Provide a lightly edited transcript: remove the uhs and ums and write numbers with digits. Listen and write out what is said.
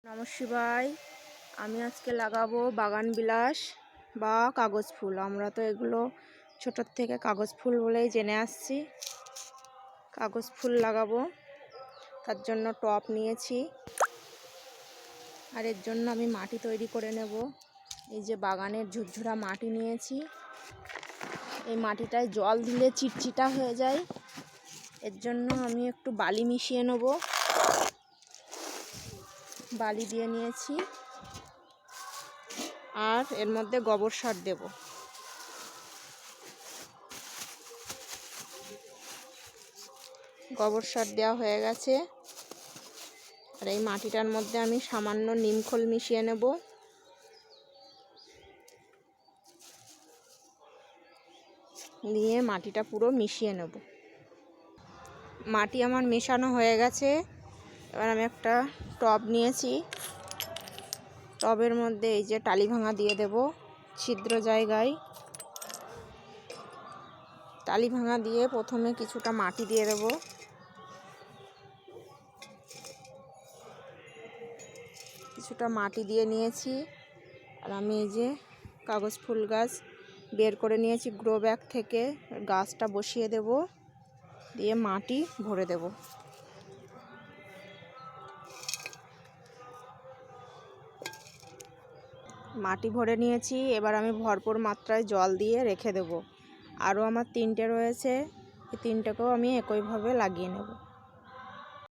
নমঃ শিবায়। আমি আজকে লাগাবো বাগান বিলাস বা কাগজ ফুল। আমরা তো এগুলো ছোটোর থেকে কাগজ ফুল বলেই জেনে আসছি। কাগজ ফুল লাগাবো, তার জন্য টব নিয়েছি। আর এর জন্য আমি মাটি তৈরি করে নেব। এই যে বাগানের ঝুরঝুরা মাটি নিয়েছি। এই মাটিটায় জল দিলে চিটচিটা হয়ে যায়, এর জন্য আমি একটু বালি মিশিয়ে নেব। বালি দিয়ে নিয়েছি, আর এর মধ্যে গোবর সার দেব। গোবর সার দেওয়া হয়ে গেছে। আর এই মাটিটার মধ্যে আমি সামান্য নিমখোল মিশিয়ে নেব। নিয়ে মাটিটা পুরো মিশিয়ে নেব। মাটি আমার মেশানো হয়ে গেছে। এবার আমি একটা টব নিয়েছি, টবের মধ্যে এই যে টালি ভাঙা দিয়ে দেব ছিদ্র জায়গায়। টালি ভাঙা দিয়ে প্রথমে কিছুটা মাটি দিয়ে দেব। কিছুটা মাটি দিয়ে নিয়েছি। আর আমি এই যে কাগজ ফুল গাছ বের করে নিয়েছি গ্রো ব্যাগ থেকে। গাছটা বসিয়ে দেব, দিয়ে মাটি ভরে দেব। মাটি ভরে নিয়েছি। এবার আমি ভরপুর মাত্রায় জল দিয়ে রেখে দেব। আরও আমার 3টে রয়েছে, এই 3টেকেও আমি একইভাবে লাগিয়ে নেব।